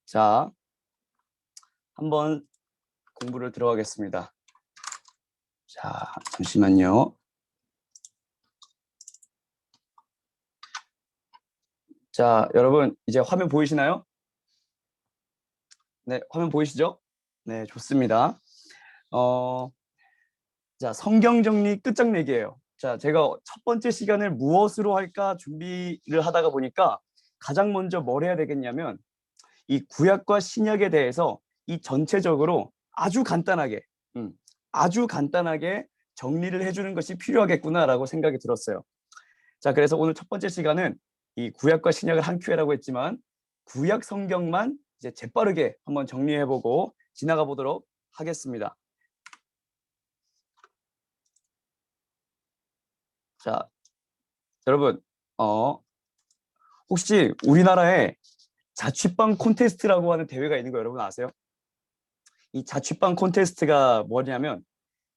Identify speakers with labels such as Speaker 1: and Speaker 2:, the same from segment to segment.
Speaker 1: 자, 한번 공부를 들어가겠습니다. 자, 잠시만요. 자, 여러분 이제 화면 보이시나요? 네, 화면 보이시죠? 네, 좋습니다. 자, 성경 정리 끝장내기예요. 자, 제가 첫 번째 시간을 무엇으로 할까 준비를 하다가 보니까 가장 먼저 뭘 해야 되겠냐면 이 구약과 신약에 대해서 이 전체적으로 아주 간단하게 아주 간단하게 정리를 해주는 것이 필요하겠구나라고 생각이 들었어요. 자, 그래서 오늘 첫 번째 시간은 이 구약과 신약을 한 큐에라고 했지만 구약 성경만 이제 재빠르게 한번 정리해보고 지나가 보도록 하겠습니다. 자, 여러분, 혹시 우리나라에 자취방 콘테스트라고 하는 대회가 있는 거 여러분 아세요? 이 자취방 콘테스트가 뭐냐면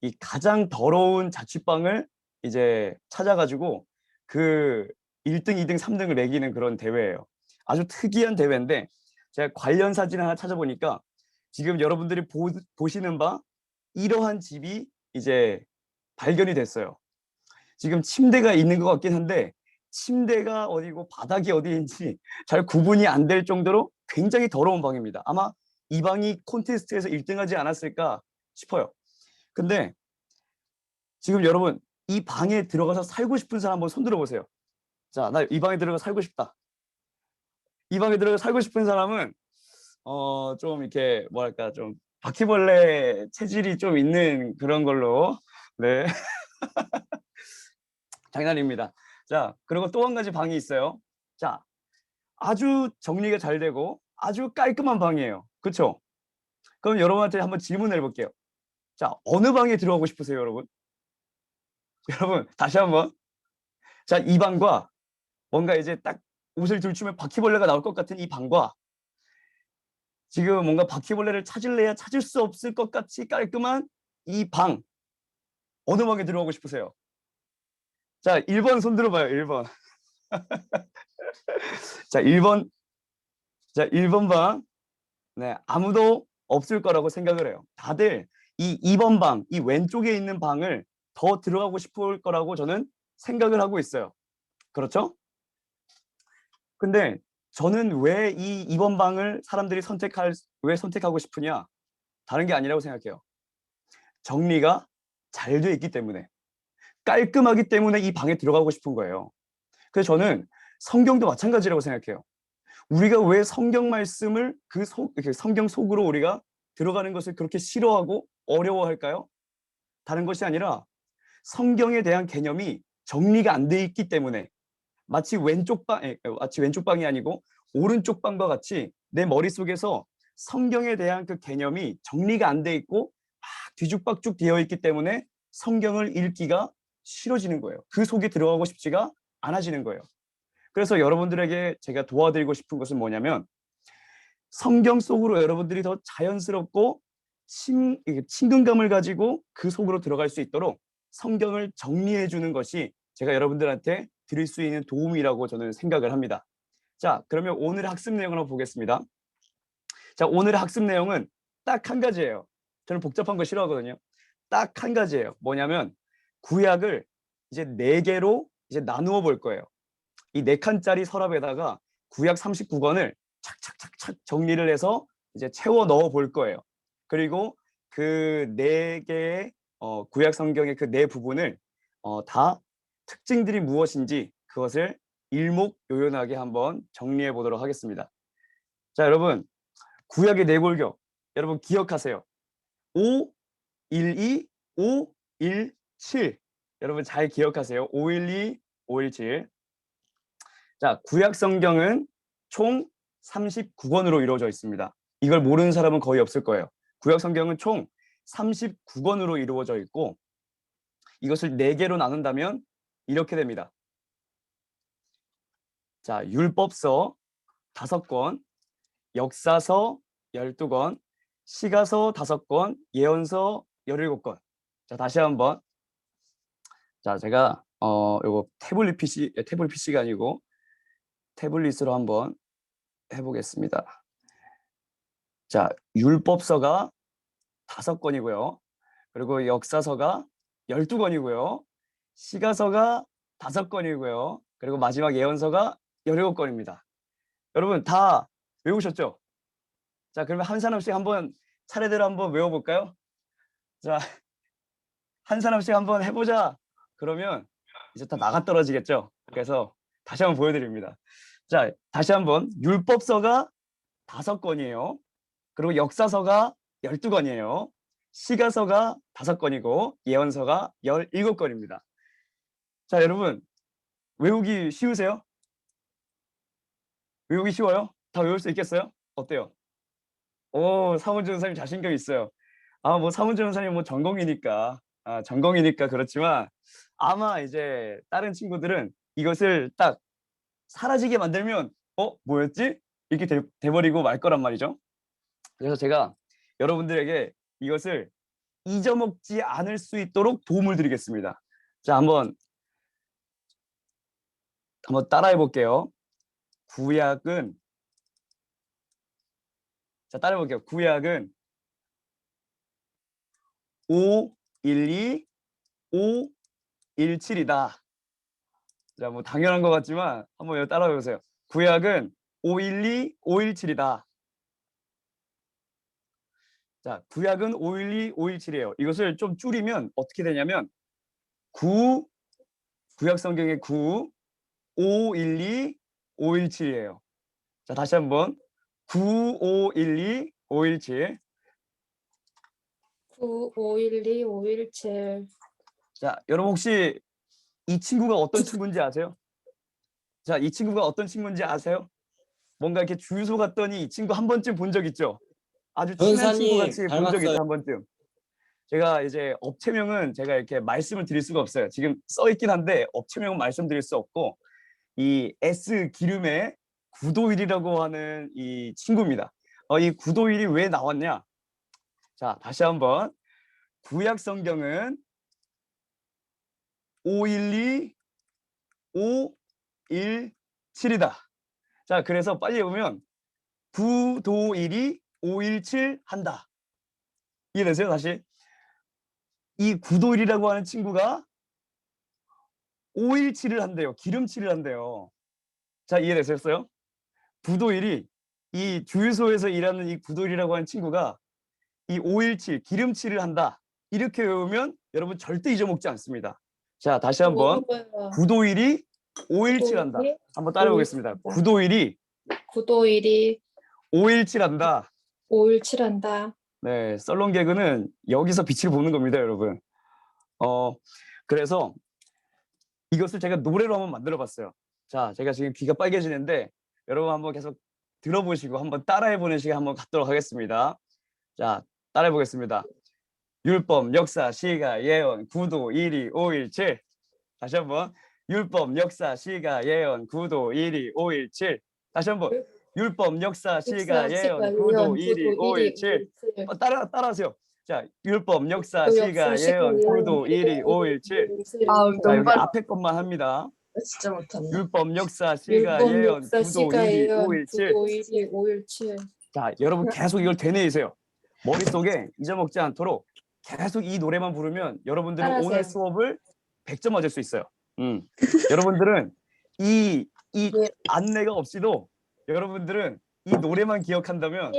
Speaker 1: 이 가장 더러운 자취방을 이제 찾아가지고 그 1등, 2등, 3등을 매기는 그런 대회예요. 아주 특이한 대회인데 제가 관련 사진 하나 찾아보니까 지금 여러분들이 보시는 바 이러한 집이 이제 발견이 됐어요. 지금 침대가 있는 것 같긴 한데 침대가 어디고 바닥이 어디인지 잘 구분이 안 될 정도로 굉장히 더러운 방입니다. 아마 이 방이 콘테스트에서 1등하지 않았을까 싶어요. 근데 지금 여러분 이 방에 들어가서 살고 싶은 사람 한번 손 들어보세요. 자, 나 이 방에 들어가 살고 싶다. 이 방에 들어가 살고 싶은 사람은 좀 이렇게 뭐랄까 좀 바퀴벌레 체질이 좀 있는 그런 걸로 네 장난입니다. 자, 그리고 또 한 가지 방이 있어요. 자, 아주 정리가 잘 되고 아주 깔끔한 방이에요. 그렇죠? 그럼 여러분한테 한번 질문을 해볼게요. 자, 어느 방에 들어가고 싶으세요, 여러분? 여러분 다시 한번. 자, 이 방과 뭔가 이제 딱 옷을 들추면 바퀴벌레가 나올 것 같은 이 방과 지금 뭔가 바퀴벌레를 찾을래야 찾을 수 없을 것 같이 깔끔한 이 방, 어느 방에 들어가고 싶으세요? 자, 1번 손 들어봐요. 1번. 자, 1번. 자, 1번 방. 네, 아무도 없을 거라고 생각을 해요. 다들 이 2번 방, 이 왼쪽에 있는 방을 더 들어가고 싶을 거라고 저는 생각을 하고 있어요. 그렇죠? 근데 저는 왜 이 2번 방을 사람들이 왜 선택하고 싶으냐? 다른 게 아니라고 생각해요. 정리가 잘 돼 있기 때문에. 깔끔하기 때문에 이 방에 들어가고 싶은 거예요. 그래서 저는 성경도 마찬가지라고 생각해요. 우리가 왜 성경 말씀을 성경 속으로 우리가 들어가는 것을 그렇게 싫어하고 어려워할까요? 다른 것이 아니라 성경에 대한 개념이 정리가 안 돼 있기 때문에 마치 왼쪽 방이 아니고 오른쪽 방과 같이 내 머릿속에서 성경에 대한 그 개념이 정리가 안 돼 있고 막 뒤죽박죽 되어 있기 때문에 성경을 읽기가 싫어지는 거예요. 그 속에 들어가고 싶지가 않아지는 거예요. 그래서 여러분들에게 제가 도와드리고 싶은 것은 뭐냐면 성경 속으로 여러분들이 더 자연스럽고 친근감을 가지고 그 속으로 들어갈 수 있도록 성경을 정리해 주는 것이 제가 여러분들한테 드릴 수 있는 도움이라고 저는 생각을 합니다. 자, 그러면 오늘 학습 내용을 한번 보겠습니다. 자, 오늘의 학습 내용은 딱 한 가지예요. 저는 복잡한 거 싫어하거든요. 딱 한 가지예요. 뭐냐면 구약을 이제 4개로 이제 나누어 볼 거예요. 이 4칸짜리 서랍에다가 구약 39권을 착착착착 정리를 해서 이제 채워 넣어 볼 거예요. 그리고 그 4개의 구약 성경의 그 4부분을 다 특징들이 무엇인지 그것을 일목요연하게 한번 정리해 보도록 하겠습니다. 자, 여러분 구약의 내골격 여러분 기억하세요. 5, 1, 2, 5, 1, 7 여러분 잘 기억하세요. 5, 1, 2, 5, 1, 7 자, 구약 성경은 총 39권으로 이루어져 있습니다. 이걸 모르는 사람은 거의 없을 거예요. 구약 성경은 총 39권으로 이루어져 있고 이것을 4개로 나눈다면 이렇게 됩니다. 자, 율법서 5권, 역사서 12권, 시가서 5권, 예언서 17권. 자, 다시 한번. 자, 제가 요거 태블릿 PC가 아니고 태블릿으로 한번 해보겠습니다. 자, 율법서가 5권이고요. 그리고 역사서가 12권이고요. 시가서가 5권이고요. 그리고 마지막 예언서가 17권입니다. 여러분 다 외우셨죠? 자, 그러면 한 사람씩 한번 차례대로 한번 외워볼까요? 자, 한 사람씩 한번 해보자. 그러면 이제 다 나가 떨어지겠죠? 그래서 다시 한번 보여드립니다. 자, 다시 한번 율법서가 5권이에요. 그리고 역사서가 12권이에요. 시가서가 5권이고 예언서가 17권입니다. 자, 여러분 외우기 쉬우세요? 외우기 쉬워요? 다 외울 수 있겠어요? 어때요? 오, 사문조 선생님 자신감 있어요. 아, 뭐 사문조 선생님 뭐 전공이니까, 전공이니까 그렇지만 아마 이제 다른 친구들은 이것을 딱 사라지게 만들면 뭐였지? 이렇게 돼버리고 말 거란 말이죠. 그래서 제가 여러분들에게 이것을 잊어먹지 않을 수 있도록 도움을 드리겠습니다. 자, 한번 따라해 볼게요. 구약은, 자, 따라해 볼게요. 구약은 512 517이다. 자, 뭐 당연한 것 같지만 한번 따라해 보세요. 구약은 512 517이다. 자, 구약은 512 517이에요. 이것을 좀 줄이면 어떻게 되냐면 구약 성경의 512 517이에요. 자, 다시 한번 9512 517.
Speaker 2: 9512 517.
Speaker 1: 자, 여러분 혹시 이 친구가 어떤 친구인지 아세요? 자, 이 친구가 어떤 친구인지 아세요? 뭔가 이렇게 주유소 갔더니 이 친구 한 번쯤 본 적 있죠? 아주 친한 친구 같이
Speaker 3: 전사님
Speaker 1: 본 적 있죠,
Speaker 3: 닮았어요.
Speaker 1: 한 번쯤. 제가 이제 업체명은 제가 이렇게 말씀을 드릴 수가 없어요. 지금 써 있긴 한데 업체명은 말씀드릴 수 없고 이 S 기름의 구도일이라고 하는 이 친구입니다. 이 구도일이 왜 나왔냐? 자, 다시 한번 구약 성경은 512 517이다. 자, 그래서 빨리 보면 구도일이 517 한다. 이해되세요? 다시 이 구도일이라고 하는 친구가 517을 한대요. 기름칠을 한대요. 자, 이해되셨어요? 구도일이 이 주유소에서 일하는 이 구도일이라고 하는 친구가 이 517 기름칠을 한다. 이렇게 외우면 여러분 절대 잊어먹지 않습니다. 자, 다시 한번 구도일이 517 한다. 한번 따라해 보겠습니다. 구도일이 517 한다.
Speaker 2: 517 한다.
Speaker 1: 네, 썰렁 개그는 여기서 빛을 보는 겁니다, 여러분. 그래서 이것을 제가 노래로 한번 만들어 봤어요. 자, 제가 지금 귀가 빨개지는데 여러분 한번 계속 들어보시고 한번 따라해 보는 시간 한번 갖도록 하겠습니다. 자, 따라해 보겠습니다. 율법, 역사, 시가, 예언, 구도, 1위, 517. 다시 한번. 율법, 역사, 시가, 예언, 구도, 1위, 517. 다시 한번. 율법, 역사, 시가, 예언, 구도, 1위, 517. 따라하세요. 자, 율법, 역사, 시가, 예언, 구도, 1위, 517. 자, 여기 앞에 것만 합니다.
Speaker 4: 진짜 못하네.
Speaker 1: 율법, 역사, 시가, 예언, 구도, 1위, 517.
Speaker 2: 517.
Speaker 1: 자, 여러분 계속 이걸 되뇌이세요. 머릿속에 잊어먹지 않도록 계속 이 노래만 부르면 여러분들은
Speaker 2: 따라하세요.
Speaker 1: 오늘 수업을 100점 맞을 수 있어요. 여러분들은 이 안내가 없이도 여러분들은 이 노래만 기억한다면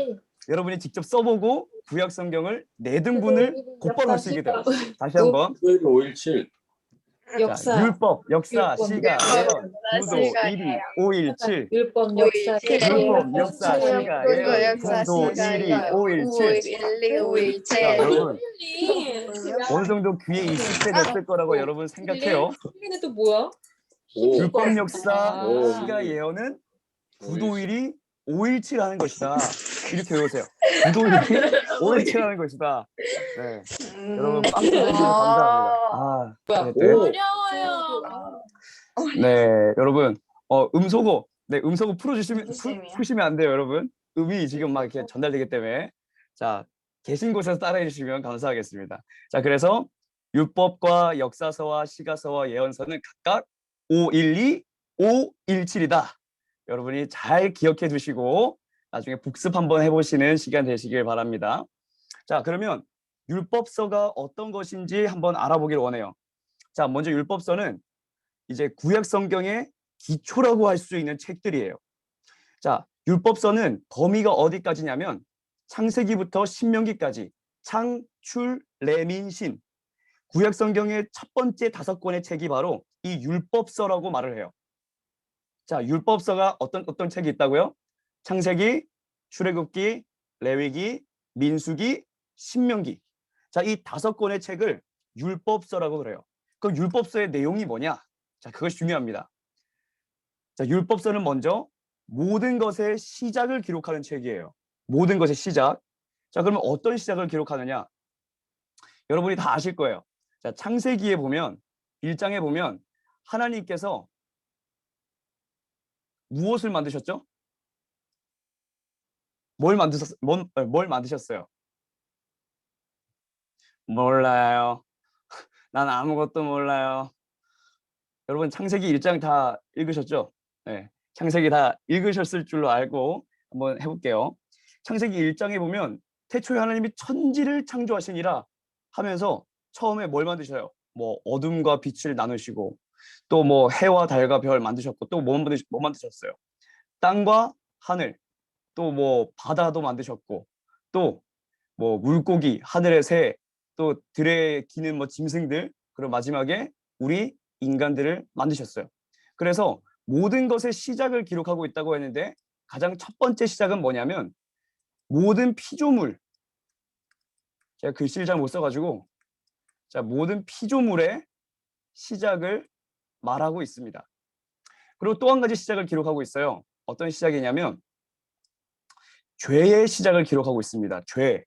Speaker 1: 여러분이 직접 써보고 구약 성경을 4등분을 곧바로 할 수 있게 돼요. 다시 한번.
Speaker 3: 517.
Speaker 2: 역사,
Speaker 1: 율법, 역사,
Speaker 2: 율법,
Speaker 1: 시가, 예언, 구도, 1위, 517.
Speaker 2: 율법, 역사,
Speaker 1: 율법, 역사, 시가, 예언, 구도, 1위, 517. 자, 여러분 어느 정도 귀에 익숙해졌을 거라고 여러분 생각해요.
Speaker 2: 이게 또 뭐야?
Speaker 1: 율법, 역사,
Speaker 3: 오.
Speaker 1: 시가, 예언은 구도일이 517 하는 것이다. 이렇게 외우세요. 구도일이 517 하는 것이다. 네. 여러분 빵 터주셔서 감사합니다. 네.
Speaker 4: 어려워요.
Speaker 1: 네, 여러분 음소거 푸시면 안 돼요, 여러분. 음이 지금 막 이렇게 전달되기 때문에. 자, 계신 곳에서 따라해 주시면 감사하겠습니다. 자, 그래서 율법과 역사서와 시가서와 예언서는 각각 512, 517이다. 여러분이 잘 기억해 두시고 나중에 복습 한번 해보시는 시간 되시길 바랍니다. 자, 그러면 율법서가 어떤 것인지 한번 알아보길 원해요. 자, 먼저 율법서는 이제 구약 성경의 기초라고 할 수 있는 책들이에요. 자, 율법서는 범위가 어디까지냐면 창세기부터 신명기까지 창, 출, 래, 민, 신. 구약 성경의 첫 번째 5권의 책이 바로 이 율법서라고 말을 해요. 자, 율법서가 어떤 책이 있다고요? 창세기, 출애굽기, 레위기, 민수기, 신명기. 자, 이 5권의 책을 율법서라고 그래요. 그럼 율법서의 내용이 뭐냐? 자, 그것이 중요합니다. 자, 율법서는 먼저 모든 것의 시작을 기록하는 책이에요. 모든 것의 시작. 자, 그러면 어떤 시작을 기록하느냐? 여러분이 다 아실 거예요. 자, 창세기에 보면 1장에 보면 하나님께서 무엇을 만드셨죠? 뭘 만드셨어요? 몰라요. 난 아무것도 몰라요. 여러분 창세기 1장 다 읽으셨죠? 네. 창세기 다 읽으셨을 줄로 알고 한번 해볼게요. 창세기 1장에 보면 태초에 하나님이 천지를 창조하시니라 하면서 처음에 뭘 만드셔요? 뭐 어둠과 빛을 나누시고 또 뭐 해와 달과 별 만드셨고 또 뭐 만드셨어요? 땅과 하늘, 또 뭐 바다도 만드셨고 또 뭐 물고기, 하늘의 새, 또 들에 기는 뭐 짐승들, 그리고 마지막에 우리 인간들을 만드셨어요. 그래서 모든 것의 시작을 기록하고 있다고 했는데 가장 첫 번째 시작은 뭐냐면 모든 피조물, 제가 글씨를 잘 못 써가지고 자, 모든 피조물의 시작을 말하고 있습니다. 그리고 또 한 가지 시작을 기록하고 있어요. 어떤 시작이냐면 죄의 시작을 기록하고 있습니다. 죄.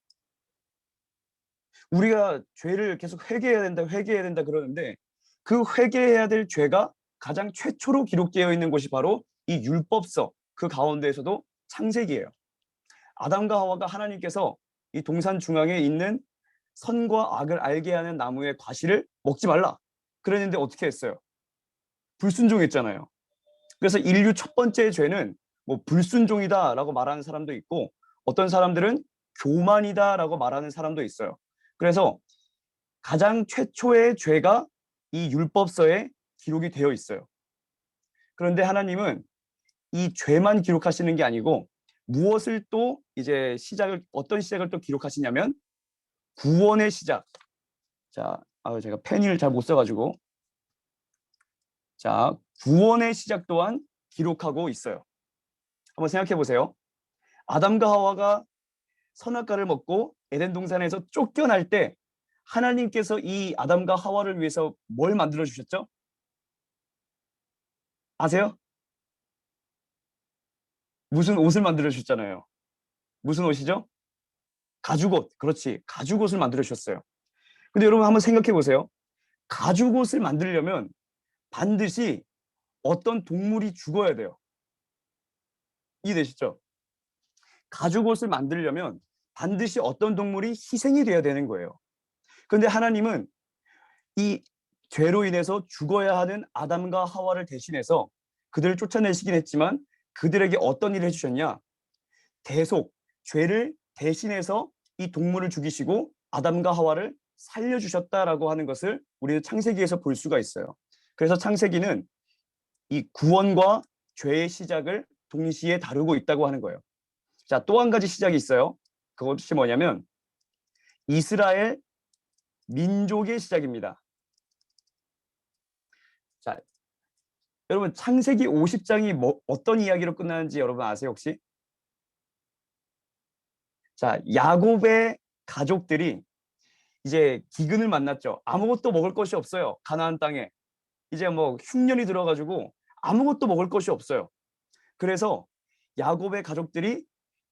Speaker 1: 우리가 죄를 계속 회개해야 된다 그러는데 그 회개해야 될 죄가 가장 최초로 기록되어 있는 곳이 바로 이 율법서, 그 가운데에서도 창세기예요. 아담과 하와가 하나님께서 이 동산 중앙에 있는 선과 악을 알게 하는 나무의 과실을 먹지 말라 그랬는데 어떻게 했어요? 불순종했잖아요. 그래서 인류 첫 번째 죄는 뭐 불순종이다라고 말하는 사람도 있고 어떤 사람들은 교만이다라고 말하는 사람도 있어요. 그래서 가장 최초의 죄가 이 율법서에 기록이 되어 있어요. 그런데 하나님은 이 죄만 기록하시는 게 아니고 무엇을 또 이제 어떤 시작을 또 기록하시냐면 구원의 시작. 자, 제가 펜을 잘 못 써가지고 자, 구원의 시작 또한 기록하고 있어요. 한번 생각해 보세요. 아담과 하와가 선악과를 먹고 에덴 동산에서 쫓겨날 때 하나님께서 이 아담과 하와를 위해서 뭘 만들어 주셨죠? 아세요? 무슨 옷을 만들어 주셨잖아요. 무슨 옷이죠? 가죽옷. 그렇지. 가죽옷을 만들어 주셨어요. 근데 여러분 한번 생각해 보세요. 가죽옷을 만들려면 반드시 어떤 동물이 죽어야 돼요. 이해되시죠? 가죽옷을 만들려면 반드시 어떤 동물이 희생이 돼야 되는 거예요. 그런데 하나님은 이 죄로 인해서 죽어야 하는 아담과 하와를 대신해서 그들을 쫓아내시긴 했지만 그들에게 어떤 일을 해주셨냐? 대속, 죄를 대신해서 이 동물을 죽이시고 아담과 하와를 살려주셨다라고 하는 것을 우리는 창세기에서 볼 수가 있어요. 그래서 창세기는 이 구원과 죄의 시작을 동시에 다루고 있다고 하는 거예요. 자, 또 한 가지 시작이 있어요. 그것이 뭐냐면 이스라엘 민족의 시작입니다. 자, 여러분 창세기 50장이 어떤 이야기로 끝나는지 여러분 아세요 혹시? 자, 야곱의 가족들이 이제 기근을 만났죠. 아무것도 먹을 것이 없어요. 가나안 땅에. 이제 뭐 흉년이 들어가지고 아무것도 먹을 것이 없어요. 그래서 야곱의 가족들이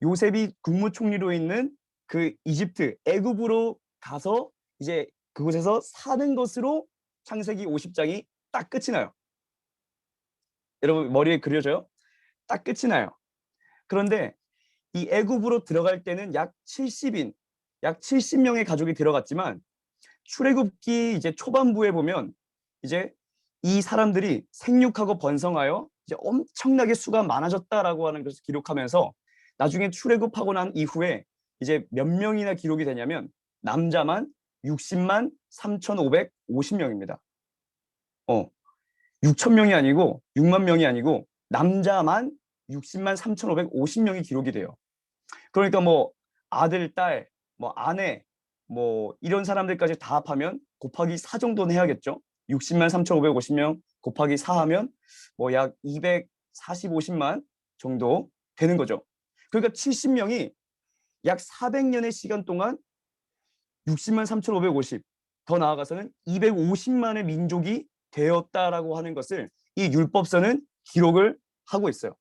Speaker 1: 요셉이 국무총리로 있는 그 이집트, 애굽으로 가서 이제 그곳에서 사는 것으로 창세기 50장이 딱 끝이 나요. 여러분 머리에 그려져요? 딱 끝이 나요. 그런데 이 애굽으로 들어갈 때는 약 70인, 약 70명의 가족이 들어갔지만 출애굽기 이제 초반부에 보면 이제 이 사람들이 생육하고 번성하여 이제 엄청나게 수가 많아졌다라고 하는 것을 기록하면서 나중에 출애굽하고 난 이후에 이제 몇 명이나 기록이 되냐면 남자만 60만 3,550명입니다. 6천 명이 아니고 6만 명이 아니고 남자만 60만 3,550명이 기록이 돼요. 그러니까 뭐 아들, 딸, 뭐 아내, 뭐 이런 사람들까지 다 합하면 곱하기 4 정도는 해야겠죠. 60만 3,550명 곱하기 4 하면 뭐 약 240, 50만 정도 되는 거죠. 그러니까 70명이 약 400년의 시간 동안 60만 3,550, 더 나아가서는 250만의 민족이 되었다라고 하는 것을 이 율법서는 기록을 하고 있어요.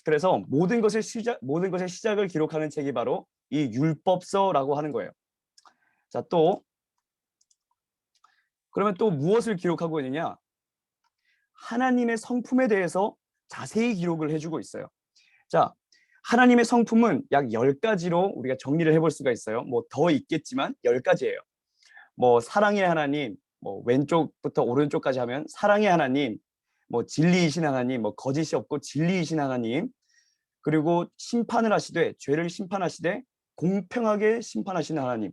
Speaker 1: 그래서 모든 것의 시작을 기록하는 책이 바로 이 율법서라고 하는 거예요. 자, 그러면 또 무엇을 기록하고 있느냐? 하나님의 성품에 대해서 자세히 기록을 해주고 있어요. 자, 하나님의 성품은 약 10가지로 우리가 정리를 해볼 수가 있어요. 뭐 더 있겠지만 10가지예요. 뭐 사랑의 하나님, 뭐 왼쪽부터 오른쪽까지 하면 사랑의 하나님, 뭐 진리이신 하나님, 뭐 거짓이 없고 진리이신 하나님, 그리고 심판을 하시되 죄를 심판하시되 공평하게 심판하시는 하나님,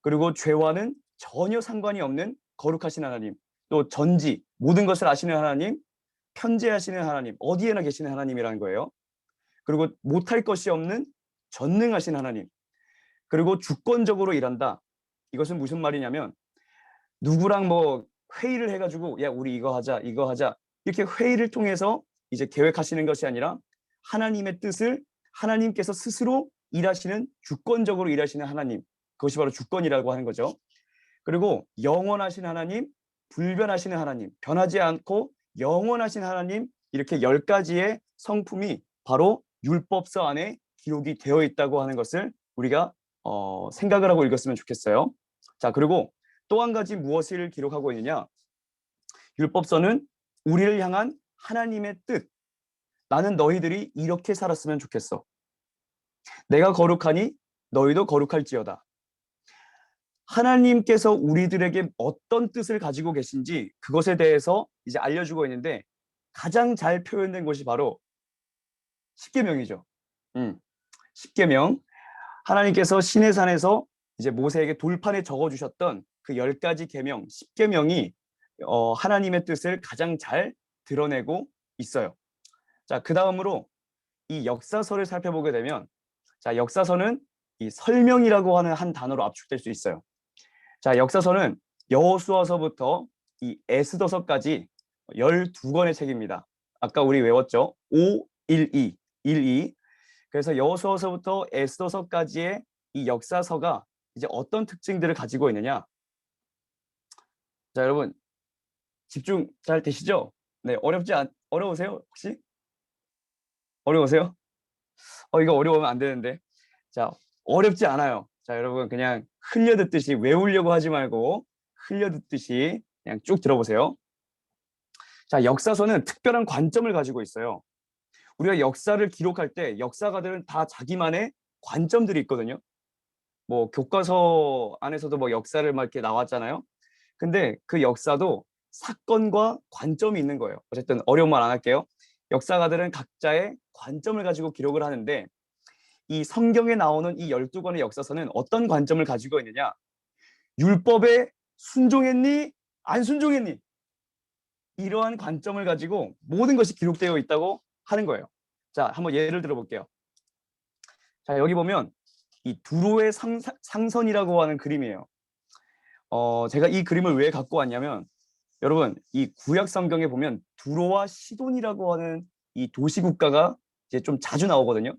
Speaker 1: 그리고 죄와는 전혀 상관이 없는 거룩하신 하나님, 또 전지 모든 것을 아시는 하나님, 편재하시는 하나님, 어디에나 계시는 하나님이라는 거예요. 그리고 못할 것이 없는 전능하신 하나님, 그리고 주권적으로 일한다. 이것은 무슨 말이냐면 누구랑 뭐 회의를 해가지고 야 우리 이거 하자 이거 하자 이렇게 회의를 통해서 이제 계획하시는 것이 아니라 하나님의 뜻을 하나님께서 스스로 일하시는, 주권적으로 일하시는 하나님, 그것이 바로 주권이라고 하는 거죠. 그리고 영원하신 하나님, 불변하시는 하나님, 변하지 않고 영원하신 하나님, 이렇게 10가지의 성품이 바로 율법서 안에 기록이 되어 있다고 하는 것을 우리가 생각을 하고 읽었으면 좋겠어요. 자, 그리고 또 한 가지 무엇을 기록하고 있느냐? 율법서는 우리를 향한 하나님의 뜻. 나는 너희들이 이렇게 살았으면 좋겠어. 내가 거룩하니 너희도 거룩할지어다. 하나님께서 우리들에게 어떤 뜻을 가지고 계신지 그것에 대해서 이제 알려주고 있는데 가장 잘 표현된 것이 바로 십계명이죠. 십계명. 하나님께서 시내산에서 이제 모세에게 돌판에 적어주셨던 그 10가지 계명, 십계명이 하나님의 뜻을 가장 잘 드러내고 있어요. 자, 그 다음으로 이 역사서를 살펴보게 되면, 자, 역사서는 이 설명이라고 하는 한 단어로 압축될 수 있어요. 자, 역사서는 여호수아서부터 이 에스더서까지 12권의 책입니다. 아까 우리 외웠죠? 5, 1, 2, 1, 2. 그래서 여호수아서부터 에스더서까지의 이 역사서가 이제 어떤 특징들을 가지고 있느냐? 자, 여러분 집중 잘 되시죠? 네, 어려우세요? 혹시? 어려우세요? 이거 어려우면 안 되는데. 자, 어렵지 않아요. 자, 여러분 그냥 흘려듣듯이 외우려고 하지 말고 흘려듣듯이 그냥 쭉 들어보세요. 자, 역사서는 특별한 관점을 가지고 있어요. 우리가 역사를 기록할 때 역사가들은 다 자기만의 관점들이 있거든요. 뭐 교과서 안에서도 뭐 역사를 막 이렇게 나왔잖아요. 근데 그 역사도 사건과 관점이 있는 거예요. 어쨌든 어려운 말 안 할게요. 역사가들은 각자의 관점을 가지고 기록을 하는데 이 성경에 나오는 이 12권의 역사서는 어떤 관점을 가지고 있느냐? 율법에 순종했니? 안 순종했니? 이러한 관점을 가지고 모든 것이 기록되어 있다고 하는 거예요. 자, 한번 예를 들어 볼게요. 자, 여기 보면 이 두로의 상선이라고 하는 그림이에요. 제가 이 그림을 왜 갖고 왔냐면 여러분 이 구약 성경에 보면 두로와 시돈이라고 하는 이 도시 국가가 이제 좀 자주 나오거든요.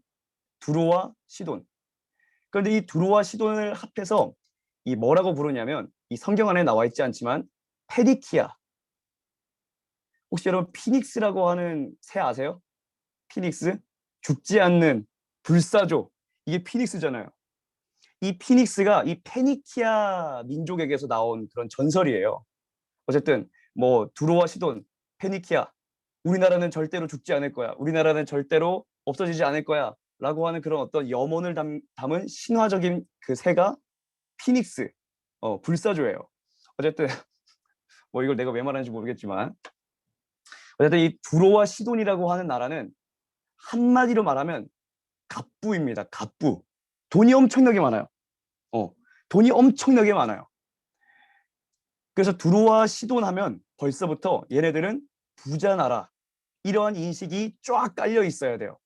Speaker 1: 두로와 시돈. 그런데 이 두로와 시돈을 합해서 이 뭐라고 부르냐면 이 성경 안에 나와 있지 않지만 페디키아. 혹시 여러분 피닉스라고 하는 새 아세요? 피닉스? 죽지 않는 불사조. 이게 피닉스잖아요. 이 피닉스가 이 페니키아 민족에게서 나온 그런 전설이에요. 어쨌든 뭐 두로와 시돈, 페니키아, 우리나라는 절대로 죽지 않을 거야. 우리나라는 절대로 없어지지 않을 거야. 라고 하는 그런 어떤 염원을 담은 신화적인 그 새가 피닉스, 불사조예요. 어쨌든 뭐 이걸 내가 왜 말하는지 모르겠지만 어쨌든 이 두로와 시돈이라고 하는 나라는 한마디로 말하면 갑부입니다. 갑부. 돈이 엄청나게 많아요. 돈이 엄청나게 많아요. 그래서 두로와 시돈 하면 벌써부터 얘네들은 부자 나라, 이러한 인식이 쫙 깔려 있어야 돼요.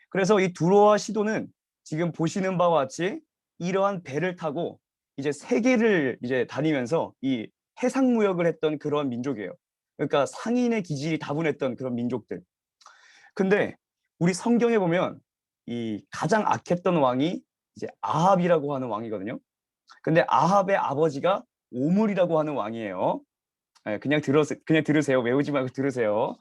Speaker 1: 그래서 이 두로와 시돈은 지금 보시는 바와 같이 이러한 배를 타고 이제 세계를 이제 다니면서 이 해상 무역을 했던 그런 민족이에요. 그러니까 상인의 기질이 다분했던 그런 민족들. 근데 우리 성경에 보면 이 가장 악했던 왕이 이제 아합이라고 하는 왕이거든요. 근데 아합의 아버지가 오물이라고 하는 왕이에요. 예, 그냥 들으세요. 외우지 말고 들으세요.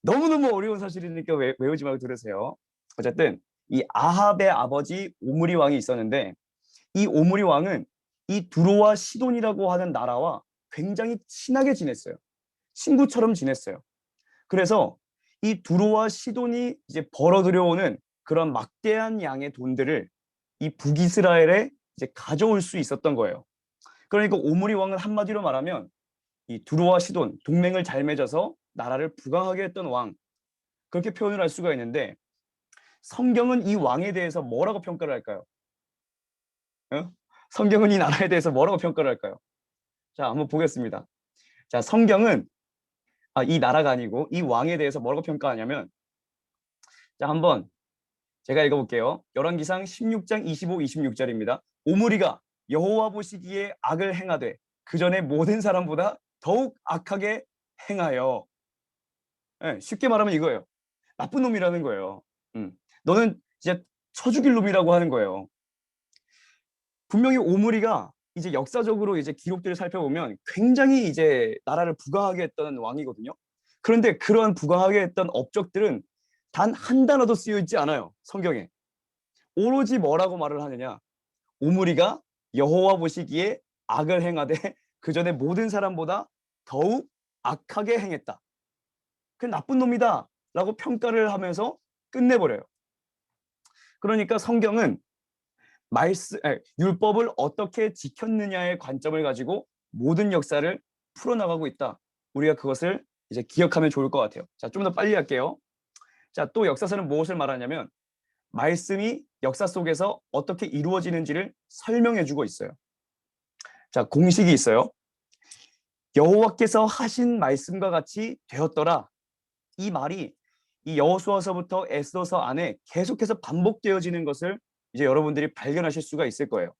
Speaker 1: 너무너무 어려운 사실이니까 외우지 말고 들으세요. 어쨌든 이 아합의 아버지 오므리 왕이 있었는데 이 오므리 왕은 이 두로와 시돈이라고 하는 나라와 굉장히 친하게 지냈어요. 친구처럼 지냈어요. 그래서 이 두로와 시돈이 이제 벌어들여오는 그런 막대한 양의 돈들을 이 북이스라엘에 이제 가져올 수 있었던 거예요. 그러니까 오므리 왕은 한마디로 말하면 이 두로와 시돈 동맹을 잘 맺어서 나라를 부강하게 했던 왕, 그렇게 표현을 할 수가 있는데 성경은 이 왕에 대해서 뭐라고 평가를 할까요? 성경은 이 나라에 대해서 뭐라고 평가를 할까요? 자, 한번 보겠습니다. 자, 성경은 이 나라가 아니고 이 왕에 대해서 뭐라고 평가하냐면, 자, 한번 제가 읽어볼게요. 열왕기상 16장 25, 26절입니다. 오므리가 여호와 보시기에 악을 행하되 그 전에 모든 사람보다 더욱 악하게 행하여. 네, 쉽게 말하면 이거예요. 나쁜 놈이라는 거예요. 너는 이제 쳐 죽일 놈이라고 하는 거예요. 분명히 오므리가 이제 역사적으로 이제 기록들을 살펴보면 굉장히 이제 나라를 부강하게 했던 왕이거든요. 그런데 그러한 부강하게 했던 업적들은 단 한 단어도 쓰여 있지 않아요. 성경에. 오로지 뭐라고 말을 하느냐. 오므리가 여호와 보시기에 악을 행하되 그 전에 모든 사람보다 더욱 악하게 행했다. 그 나쁜 놈이다 라고 평가를 하면서 끝내버려요. 그러니까 성경은 율법을 어떻게 지켰느냐의 관점을 가지고 모든 역사를 풀어나가고 있다. 우리가 그것을 이제 기억하면 좋을 것 같아요. 자, 좀 더 빨리 할게요. 자, 또 역사서는 무엇을 말하냐면 말씀이 역사 속에서 어떻게 이루어지는지를 설명해주고 있어요. 자, 공식이 있어요. 여호와께서 하신 말씀과 같이 되었더라. 이 말이 이 여호수아서부터 에스더서 안에 계속해서 반복되어지는 것을 이제 여러분들이 발견하실 수가 있을 거예요.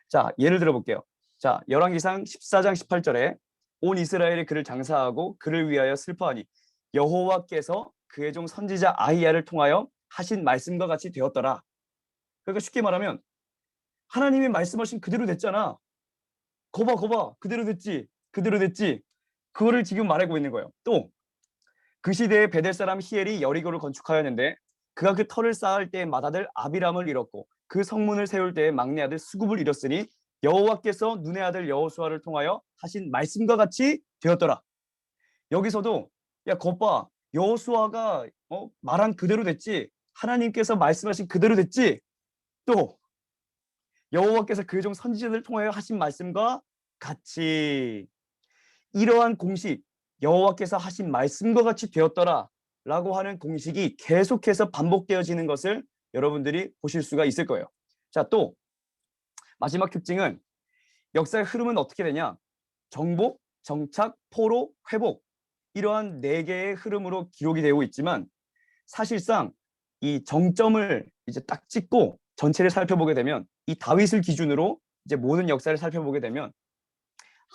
Speaker 1: 자, 예를 들어 볼게요. 자, 열왕기상 14장 18절에 온 이스라엘이 그를 장사하고 그를 위하여 슬퍼하니 여호와께서 그의 종 선지자 아히야를 통하여 하신 말씀과 같이 되었더라. 그러니까 쉽게 말하면 하나님이 말씀하신 그대로 됐잖아. 거봐 그대로 됐지. 그대로 됐지. 그거를 지금 말하고 있는 거예요. 또 그 시대에 베델 사람 히엘이 여리고를 건축하였는데 그가 그 터를 쌓을 때에 맏아들 아비람을 잃었고 그 성문을 세울 때에 막내 아들 수굽을 잃었으니 여호와께서 눈의 아들 여호수아를 통하여 하신 말씀과 같이 되었더라. 여기서도 야 거봐 여호수아가 말한 그대로 됐지. 하나님께서 말씀하신 그대로 됐지. 또 여호와께서 그의 종 선지자들을 통하여 하신 말씀과 같이. 이러한 공식, 여호와께서 하신 말씀과 같이 되었더라 라고 하는 공식이 계속해서 반복되어지는 것을 여러분들이 보실 수가 있을 거예요. 자, 또 마지막 특징은 역사의 흐름은 어떻게 되냐. 정복, 정착, 포로, 회복, 이러한 네 개의 흐름으로 기록이 되고 있지만 사실상 이 정점을 이제 딱 찍고 전체를 살펴보게 되면 이 다윗을 기준으로 이제 모든 역사를 살펴보게 되면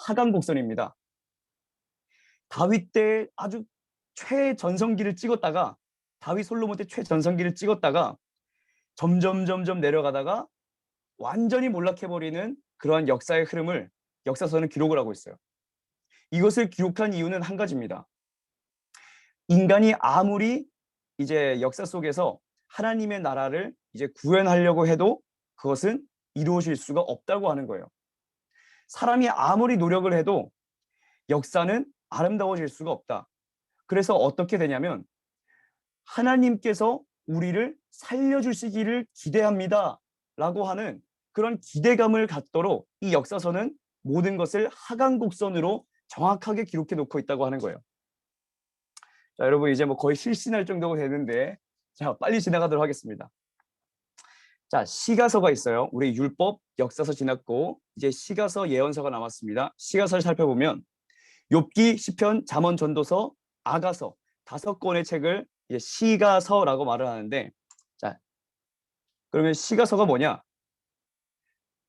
Speaker 1: 하강곡선입니다. 다윗 때 아주 최전성기를 찍었다가 다윗 솔로몬 때 최전성기를 찍었다가 점점 내려가다가 완전히 몰락해버리는 그러한 역사의 흐름을 역사서는 기록을 하고 있어요. 이것을 기록한 이유는 한 가지입니다. 인간이 아무리 이제 역사 속에서 하나님의 나라를 이제 구현하려고 해도 그것은 이루어질 수가 없다고 하는 거예요. 사람이 아무리 노력을 해도 역사는 아름다워질 수가 없다. 그래서 어떻게 되냐면 하나님께서 우리를 살려주시기를 기대합니다 라고 하는 그런 기대감을 갖도록 이 역사서는 모든 것을 하강곡선으로 정확하게 기록해 놓고 있다고 하는 거예요. 자, 여러분 이제 뭐 거의 실신할 정도가 되는데 자, 빨리 지나가도록 하겠습니다. 자, 시가서가 있어요. 우리 율법, 역사서 지났고 이제 시가서, 예언서가 남았습니다. 시가서를 살펴보면 욥기, 시편, 잠언, 전도서, 아가서 5권의 책을 이제 시가서라고 말을 하는데, 자, 그러면 시가서가 뭐냐?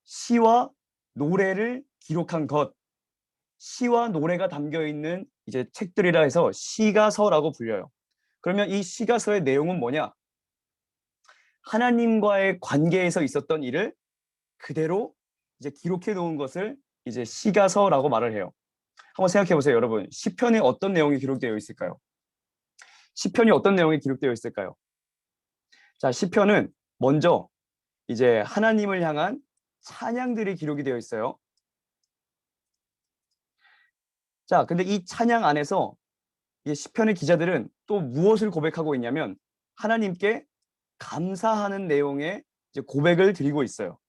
Speaker 1: 시와 노래를 기록한 것, 시와 노래가 담겨 있는 이제 책들이라 해서 시가서라고 불려요. 그러면 이 시가서의 내용은 뭐냐? 하나님과의 관계에서 있었던 일을 그대로 이제 기록해 놓은 것을 이제 시가서라고 말을 해요. 한번 생각해 보세요, 여러분. 시편에 어떤 내용이 기록되어 있을까요? 시편이 어떤 내용이 기록되어 있을까요? 자, 시편은 먼저 이제 하나님을 향한 찬양들이 기록이 되어 있어요. 자, 근데 이 찬양 안에서 이 시편의 기자들은 또 무엇을 고백하고 있냐면 하나님께 감사하는 내용의 이제 고백을 드리고 있어요.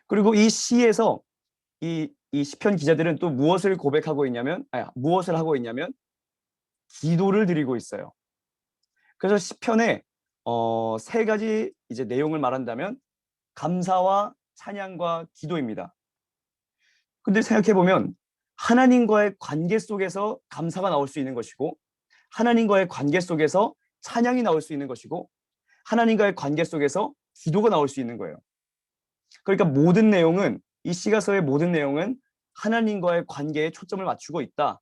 Speaker 1: 그리고 이 시에서 이 시편 기자들은 또 무엇을 고백하고 있냐면, 무엇을 하고 있냐면 기도를 드리고 있어요. 그래서 시편에 3가지 이제 내용을 말한다면 감사와 찬양과 기도입니다. 근데 생각해 보면 하나님과의 관계 속에서 감사가 나올 수 있는 것이고, 하나님과의 관계 속에서 찬양이 나올 수 있는 것이고, 하나님과의 관계 속에서 기도가 나올 수 있는 거예요. 그러니까 모든 내용은, 이 시가서의 모든 내용은 하나님과의 관계에 초점을 맞추고 있다.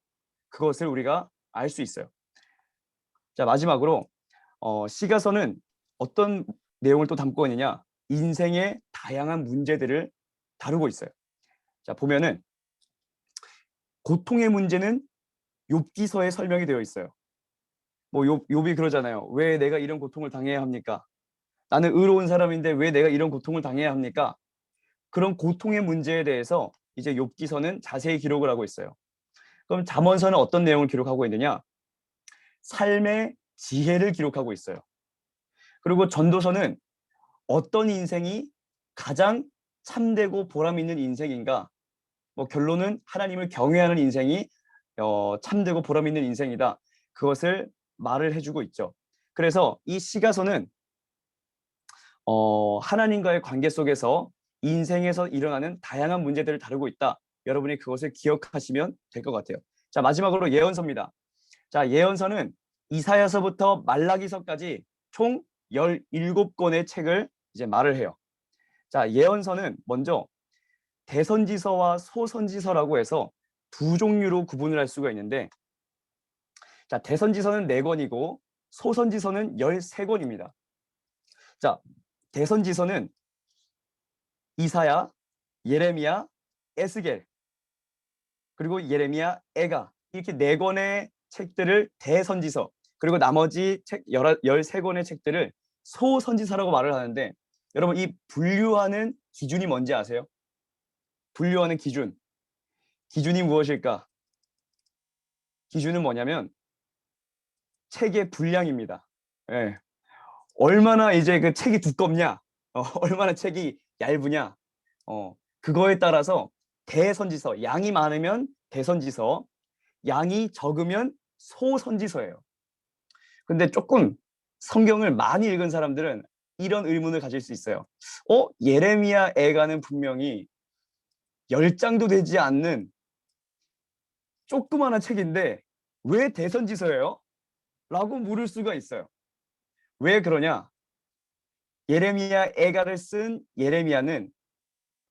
Speaker 1: 그것을 우리가 알 수 있어요. 자, 마지막으로 시가서는 어떤 내용을 또 담고 있느냐? 인생의 다양한 문제들을 다루고 있어요. 자, 보면은 고통의 문제는 욥기서에 설명이 되어 있어요. 뭐 욥이 그러잖아요. 왜 내가 이런 고통을 당해야 합니까? 나는 의로운 사람인데 왜 내가 이런 고통을 당해야 합니까? 그런 고통의 문제에 대해서 이제 욥기서는 자세히 기록을 하고 있어요. 그럼 잠언서는 어떤 내용을 기록하고 있느냐? 삶의 지혜를 기록하고 있어요. 그리고 전도서는 어떤 인생이 가장 참되고 보람 있는 인생인가? 뭐 결론은 하나님을 경외하는 인생이 참되고 보람 있는 인생이다. 그것을 말을 해주고 있죠. 그래서 이 시가서는 하나님과의 관계 속에서 인생에서 일어나는 다양한 문제들을 다루고 있다. 여러분이 그것을 기억하시면 될 것 같아요. 자, 마지막으로 예언서입니다. 자, 예언서는 이사야서부터 말라기서까지 총 17권의 책을 이제 말을 해요. 자, 예언서는 먼저 대선지서와 소선지서라고 해서 2종류로 구분을 할 수가 있는데, 자, 대선지서는 4권이고 소선지서는 13권입니다. 자, 대선지서는 이사야, 예레미야, 에스겔, 그리고 예레미야, 에가, 이렇게 4권의 책들을 대선지서, 그리고 나머지 책 13권의 책들을 소선지서라고 말을 하는데, 여러분 이 분류하는 기준이 뭔지 아세요? 분류하는 기준이 무엇일까? 기준은 뭐냐면 책의 분량입니다. 예. 얼마나 이제 그 책이 두껍냐, 얼마나 책이 얇으냐, 그거에 따라서 대선지서, 양이 많으면 대선지서, 양이 적으면 소선지서예요. 근데 조금 성경을 많이 읽은 사람들은 이런 의문을 가질 수 있어요. 예레미야 애가는 분명히 10장도 되지 않는 조그마한 책인데 왜 대선지서예요? 라고 물을 수가 있어요. 왜 그러냐? 예레미야 애가를 쓴 예레미야는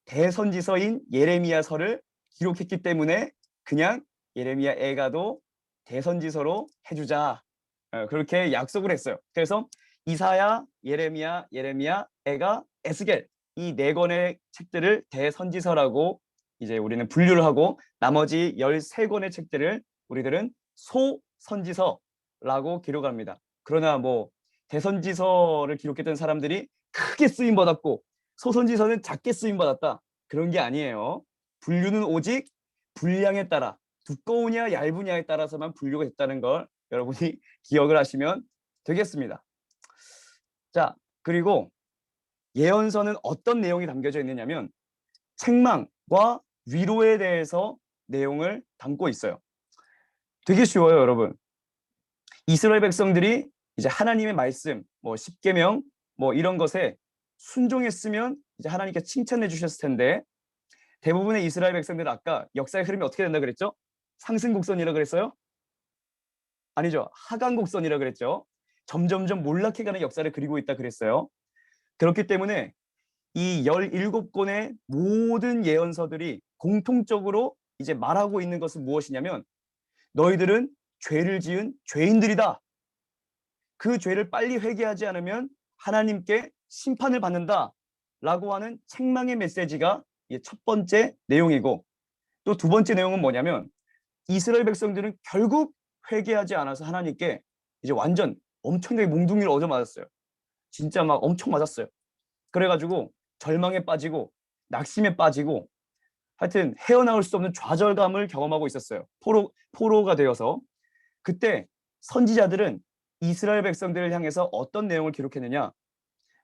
Speaker 1: 대선지서인 예레미야서를 기록했기 때문에 그냥 예레미야 애가도 대선지서로 해주자, 그렇게 약속을 했어요. 그래서 이사야, 예레미야, 애가, 에스겔, 이 4권의 책들을 대선지서라고 이제 우리는 분류를 하고, 나머지 13권의 책들을 우리들은 소선지서라고 기록합니다. 그러나 뭐 대선지서를 기록했던 사람들이 크게 쓰임 받았고 소선지서는 작게 쓰임 받았다, 그런 게 아니에요. 분류는 오직 분량에 따라, 두꺼우냐 얇으냐에 따라서만 분류가 됐다는 걸 여러분이 기억을 하시면 되겠습니다. 자, 그리고 예언서는 어떤 내용이 담겨져 있느냐면 책망과 위로에 대해서 내용을 담고 있어요. 되게 쉬워요, 여러분. 이스라엘 백성들이 이제 하나님의 말씀, 뭐 십계명, 뭐 이런 것에 순종했으면 이제 하나님께 칭찬해 주셨을 텐데 대부분의 이스라엘 백성들은 아까 역사의 흐름이 어떻게 된다 그랬죠? 상승곡선이라 그랬어요? 아니죠. 하강곡선이라 그랬죠. 점점점 몰락해가는 역사를 그리고 있다 그랬어요. 그렇기 때문에 이 17권의 모든 예언서들이 공통적으로 이제 말하고 있는 것은 무엇이냐면 너희들은 죄를 지은 죄인들이다. 그 죄를 빨리 회개하지 않으면 하나님께 심판을 받는다. 라고 하는 책망의 메시지가 첫 번째 내용이고 또 두 번째 내용은 뭐냐면 이스라엘 백성들은 결국 회개하지 않아서 하나님께 이제 완전 엄청나게 몽둥이를 얻어맞았어요. 진짜 막 엄청 맞았어요. 그래가지고 절망에 빠지고 낙심에 빠지고 하여튼 헤어나올 수 없는 좌절감을 경험하고 있었어요. 포로가 되어서. 그때 선지자들은 이스라엘 백성들을 향해서 어떤 내용을 기록했느냐?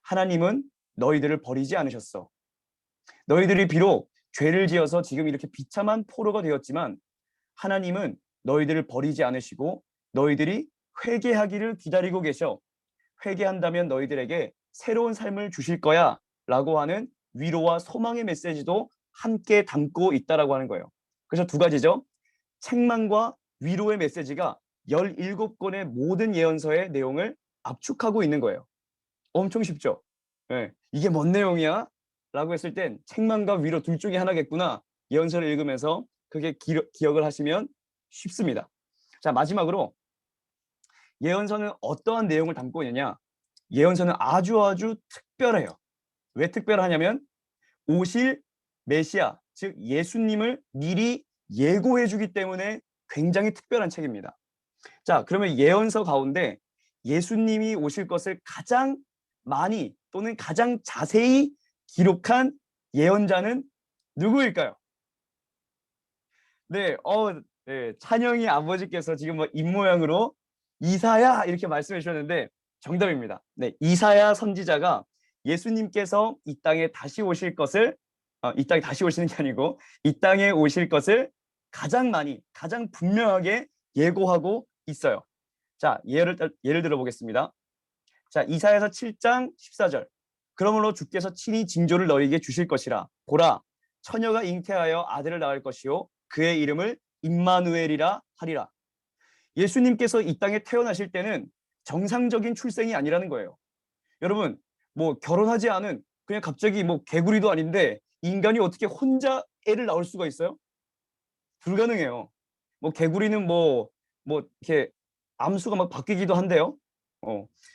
Speaker 1: 하나님은 너희들을 버리지 않으셨어. 너희들이 비록 죄를 지어서 지금 이렇게 비참한 포로가 되었지만 하나님은 너희들을 버리지 않으시고 너희들이 회개하기를 기다리고 계셔. 회개한다면 너희들에게 새로운 삶을 주실 거야 라고 하는 위로와 소망의 메시지도 함께 담고 있다라고 하는 거예요. 그래서 두 가지죠. 책망과 위로의 메시지가 17권의 모든 예언서의 내용을 압축하고 있는 거예요. 엄청 쉽죠? 네. 이게 뭔 내용이야? 라고 했을 땐 책망과 위로 둘 중에 하나겠구나. 예언서를 읽으면서 그게 기억을 하시면 쉽습니다. 자, 마지막으로 예언서는 어떠한 내용을 담고 있느냐? 예언서는 아주 특별해요. 왜 특별하냐면 오실 메시아, 즉 예수님을 미리 예고해 주기 때문에 굉장히 특별한 책입니다. 자, 그러면 예언서 가운데 예수님이 오실 것을 가장 많이 또는 가장 자세히 기록한 예언자는 누구일까요? 네, 네, 찬영이 아버지께서 지금 뭐 입모양으로 이사야 이렇게 말씀해 주셨는데 정답입니다. 네, 이사야 선지자가 예수님께서 이 땅에 다시 오실 것을 이 땅에 다시 오시는 게 아니고 이 땅에 오실 것을 가장 많이 가장 분명하게 예고하고 있어요. 자, 예를 들어보겠습니다. 자, 이사야서 7장 14절. 그러므로 주께서 친히 징조를 너희에게 주실 것이라. 보라, 처녀가 잉태하여 아들을 낳을 것이요 그의 이름을 임마누엘이라 하리라. 예수님께서 이 땅에 태어나실 때는 정상적인 출생이 아니라는 거예요. 여러분, 뭐 결혼하지 않은 그냥 갑자기 뭐 개구리도 아닌데 인간이 어떻게 혼자 애를 낳을 수가 있어요? 불가능해요. 뭐 개구리는 뭐 이렇게 암수가 막 바뀌기도 한데요.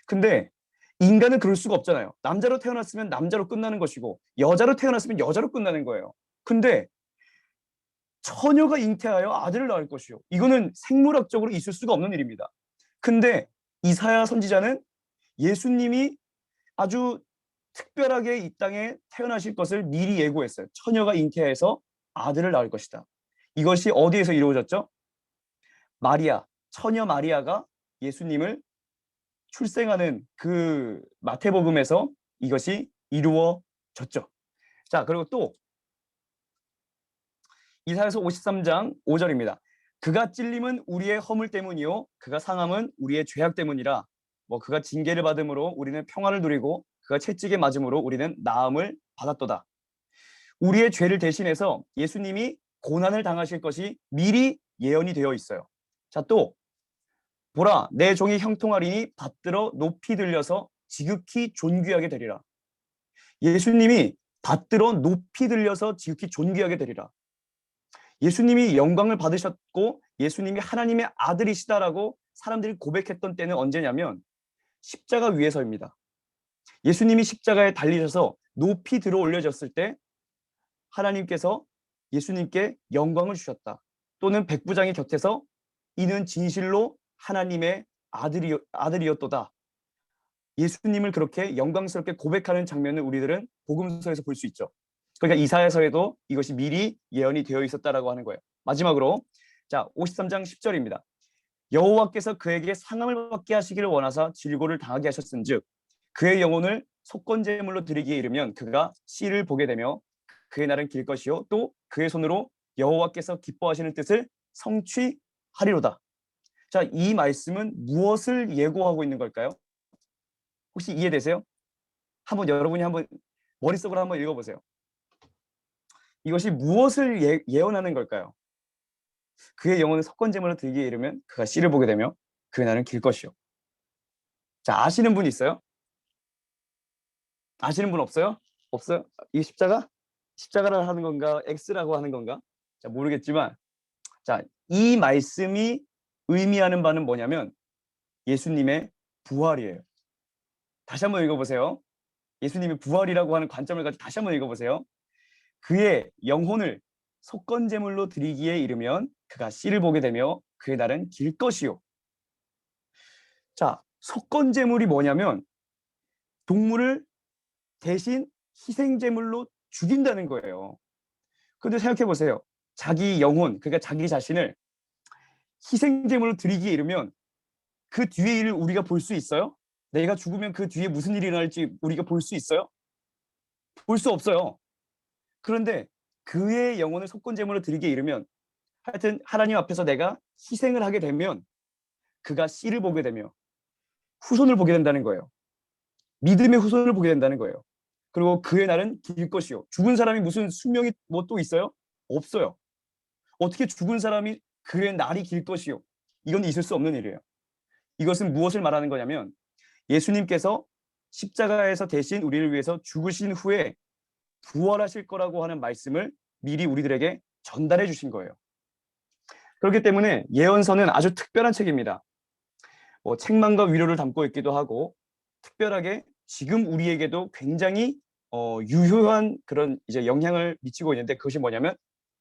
Speaker 1: 근데 인간은 그럴 수가 없잖아요. 남자로 태어났으면 남자로 끝나는 것이고 여자로 태어났으면 여자로 끝나는 거예요. 근데 처녀가 잉태하여 아들을 낳을 것이요. 이거는 생물학적으로 있을 수가 없는 일입니다. 근데 이사야 선지자는 예수님이 아주 특별하게 이 땅에 태어나실 것을 미리 예고했어요. 처녀가 잉태해서 아들을 낳을 것이다. 이것이 어디에서 이루어졌죠? 마리아, 처녀 마리아가 예수님을 출생하는 그 마태복음에서 이것이 이루어졌죠. 자, 그리고 또 이사야서 53장 5절입니다. 그가 찔림은 우리의 허물 때문이요 그가 상함은 우리의 죄악 때문이라. 뭐 그가 징계를 받음으로 우리는 평화를 누리고 그가 채찍에 맞음으로 우리는 나음을 받았도다. 우리의 죄를 대신해서 예수님이 고난을 당하실 것이 미리 예언이 되어 있어요. 자, 또 보라 내 종이 형통하리니 받들어 높이 들려서 지극히 존귀하게 되리라. 예수님이 받들어 높이 들려서 지극히 존귀하게 되리라. 예수님이 영광을 받으셨고 예수님이 하나님의 아들이시다라고 사람들이 고백했던 때는 언제냐면 십자가 위에서입니다. 예수님이 십자가에 달리셔서 높이 들어 올려졌을 때 하나님께서 예수님께 영광을 주셨다. 또는 백부장의 곁에서 이는 진실로 하나님의 아들이었도다. 예수님을 그렇게 영광스럽게 고백하는 장면을 우리들은 복음서에서 볼 수 있죠. 그러니까 이사야서에도 이것이 미리 예언이 되어 있었다라고 하는 거예요. 마지막으로 자 53장 10절입니다. 여호와께서 그에게 상함을 받게 하시기를 원하사 질고를 당하게 하셨은즉 그의 영혼을 속건제물로 드리기에 이르면 그가 씨를 보게 되며 그의 날은 길 것이요 또 그의 손으로 여호와께서 기뻐하시는 뜻을 성취하리로다. 자, 이 말씀은 무엇을 예고하고 있는 걸까요? 혹시 이해되세요? 한번 여러분이 한번 머릿속으로 한번 읽어보세요. 이것이 무엇을 예언하는 걸까요? 그의 영혼을 석권제물로 들기에 이르면 그가 씨를 보게 되며 그의 날은 길 것이요. 자, 아시는 분 있어요? 아시는 분 없어요? 없어요? 이 십자가? 십자가라고 하는 건가? X라고 하는 건가? 자, 모르겠지만, 자, 이 말씀이 의미하는 바는 뭐냐면 예수님의 부활이에요. 다시 한번 읽어보세요. 예수님의 부활이라고 하는 관점을 가지고 다시 한번 읽어보세요. 그의 영혼을 속건제물로 드리기에 이르면 그가 씨를 보게 되며 그의 날은 길 것이요. 자, 속건제물이 뭐냐면 동물을 대신 희생제물로 죽인다는 거예요. 근데 생각해 보세요. 자기 영혼, 그러니까 자기 자신을 희생제물로 드리기에 이르면 그 뒤의 일을 우리가 볼 수 있어요? 내가 죽으면 그 뒤에 무슨 일이 일어날지 우리가 볼 수 있어요? 볼 수 없어요. 그런데 그의 영혼을 속건제물로 드리기에 이르면 하여튼 하나님 앞에서 내가 희생을 하게 되면 그가 씨를 보게 되며 후손을 보게 된다는 거예요. 믿음의 후손을 보게 된다는 거예요. 그리고 그의 날은 길 것이요. 죽은 사람이 무슨 숙명이 뭐 또 있어요? 없어요. 어떻게 죽은 사람이 그의 날이 길 것이요. 이건 있을 수 없는 일이에요. 이것은 무엇을 말하는 거냐면 예수님께서 십자가에서 대신 우리를 위해서 죽으신 후에 부활하실 거라고 하는 말씀을 미리 우리들에게 전달해 주신 거예요. 그렇기 때문에 예언서는 아주 특별한 책입니다. 책망과 위로를 담고 있기도 하고 특별하게 지금 우리에게도 굉장히 유효한 그런 이제 영향을 미치고 있는데 그것이 뭐냐면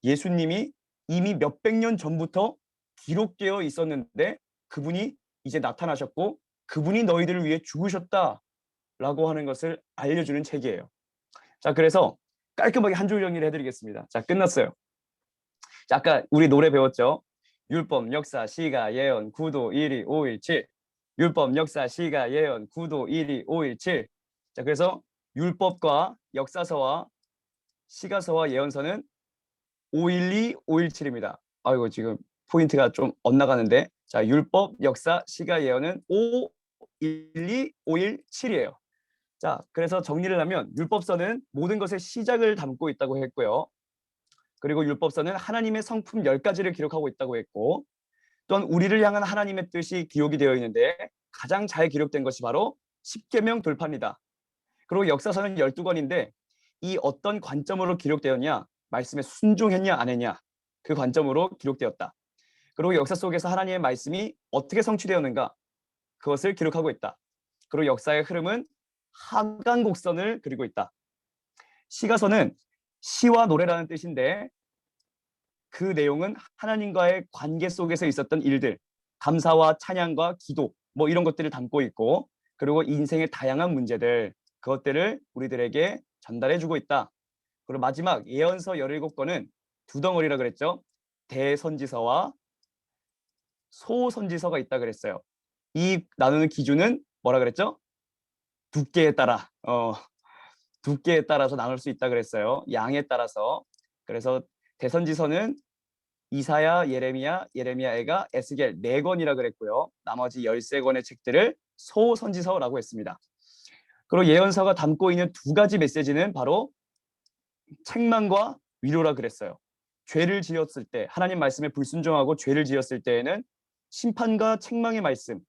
Speaker 1: 예수님이 이미 몇백 년 전부터 기록되어 있었는데 그분이 이제 나타나셨고 그분이 너희들을 위해 죽으셨다라고 하는 것을 알려주는 책이에요. 자, 그래서 깔끔하게 한 줄 정리를 해드리겠습니다. 자, 끝났어요. 자, 아까 우리 노래 배웠죠? 율법, 역사, 시가, 예언, 구도, 1위, 5일, 7. 율법, 역사, 시가, 예언, 구도, 1위, 5일, 7. 자, 그래서 율법과 역사서와 시가서와 예언서는 512, 517입니다. 아이고, 지금 포인트가 좀 엇나가는데. 자, 율법, 역사, 시가, 예언은 512, 517이에요. 자, 그래서 정리를 하면 율법서는 모든 것의 시작을 담고 있다고 했고요. 그리고 율법서는 하나님의 성품 10가지를 기록하고 있다고 했고 또한 우리를 향한 하나님의 뜻이 기록이 되어 있는데 가장 잘 기록된 것이 바로 십계명 돌파입니다. 그리고 역사서는 12권인데 이 어떤 관점으로 기록되었냐, 말씀에 순종했냐 안 했냐 그 관점으로 기록되었다. 그리고 역사 속에서 하나님의 말씀이 어떻게 성취되었는가 그것을 기록하고 있다. 그리고 역사의 흐름은 하강곡선을 그리고 있다. 시가서는 시와 노래라는 뜻인데 그 내용은 하나님과의 관계 속에서 있었던 일들, 감사와 찬양과 기도 뭐 이런 것들을 담고 있고 그리고 인생의 다양한 문제들 그것들을 우리들에게 전달해주고 있다. 그리고 마지막 예언서 17권은 두 덩어리라 그랬죠. 대선지서와 소선지서가 있다 그랬어요. 이 나누는 기준은 뭐라 그랬죠? 두께에 따라 두께에 따라서 나눌 수 있다 그랬어요. 양에 따라서. 그래서 대선지서는 이사야, 예레미야, 예레미야애가, 에스겔 4권이라 그랬고요. 나머지 13권의 책들을 소선지서라고 했습니다. 그리고 예언서가 담고 있는 두 가지 메시지는 바로 책망과 위로라 그랬어요. 죄를 지었을 때 하나님 말씀에 불순종하고 죄를 지었을 때에는 심판과 책망의 말씀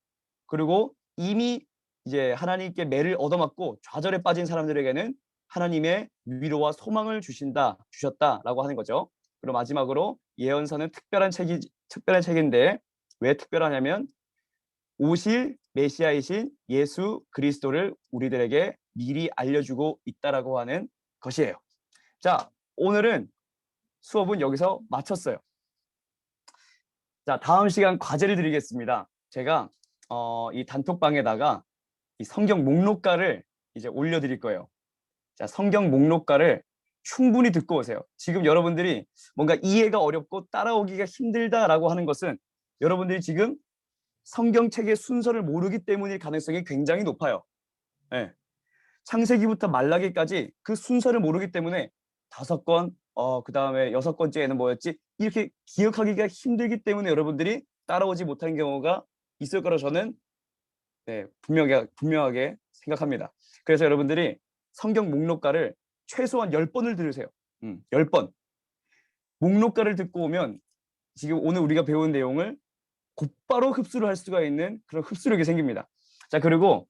Speaker 1: 그리고 이미 이제 하나님께 매를 얻어맞고 좌절에 빠진 사람들에게는 하나님의 위로와 소망을 주셨다라고 하는 거죠. 그리고 마지막으로 예언서는 특별한 책인데 왜 특별하냐면 오실 메시아이신 예수 그리스도를 우리들에게 미리 알려주고 있다라고 하는 것이에요. 자, 오늘은 수업은 여기서 마쳤어요. 자, 다음 시간 과제를 드리겠습니다. 제가 이 단톡방에다가 이 성경 목록가를 이제 올려드릴 거예요. 자, 성경 목록가를 충분히 듣고 오세요. 지금 여러분들이 뭔가 이해가 어렵고 따라오기가 힘들다라고 하는 것은 여러분들이 지금 성경책의 순서를 모르기 때문일 가능성이 굉장히 높아요. 네. 창세기부터 말라기까지 그 순서를 모르기 때문에 5권, 그 다음에 6권째에는 뭐였지? 이렇게 기억하기가 힘들기 때문에 여러분들이 따라오지 못하는 경우가 있을 거라 저는 분명하게 생각합니다. 그래서 여러분들이 성경 목록가를 최소한 10번을 들으세요. 10번. 목록가를 듣고 오면 지금 오늘 우리가 배운 내용을 곧바로 흡수를 할 수가 있는 그런 흡수력이 생깁니다. 자, 그리고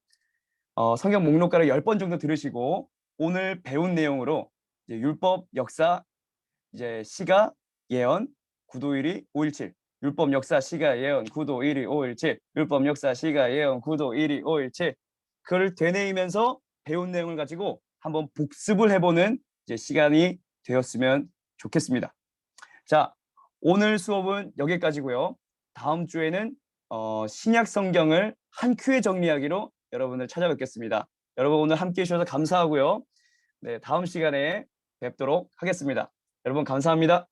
Speaker 1: 성경 목록가를 10번 정도 들으시고 오늘 배운 내용으로 이제 율법, 역사, 이제 시가, 예언, 구도 1위, 517. 율법, 역사, 시가, 예언, 구도 1위, 517. 율법, 역사, 시가, 예언, 구도 1위, 517. 그걸 되뇌이면서 배운 내용을 가지고 한번 복습을 해보는 이제 시간이 되었으면 좋겠습니다. 자, 오늘 수업은 여기까지고요. 다음 주에는 신약 성경을 한 큐에 정리하기로 여러분을 찾아뵙겠습니다. 여러분 오늘 함께해 주셔서 감사하고요. 네, 다음 시간에 뵙도록 하겠습니다. 여러분 감사합니다.